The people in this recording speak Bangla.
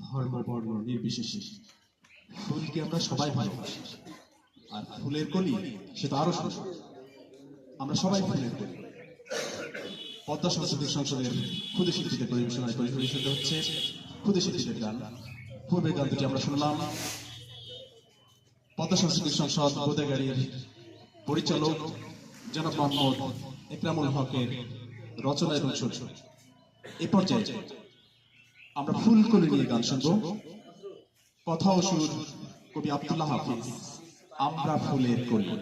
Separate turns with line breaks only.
ধর্ম বর্ণ নির্বিশেষে ফুলকে আমরা সবাই ভালোবাসি। আর ফুলের কলি সে তো আরো সুন্দর। আমরা সবাই ফুলের কলি। পদ্মা সাংস্কৃতিক সংসদের ক্ষুদে শিল্পীদের পরিবেশনায় পরিবেশিত হচ্ছে ক্ষুদে শিল্পীদের গান। পূর্বের গান দুটি আমরা শুনলাম পদ্মা সাংস্কৃতিক সংসদ গোদাগাড়ির পরিচালক জনাব মোহাম্মদ একরামুল হকের রচনা এবং সুর। এ পর্যায়ে আমরা ফুলকলি নিয়ে গান শুনব। কথা ও সুর কবি আব্দুল্লাহ হাফিজ, আমরা ফুলের কলি।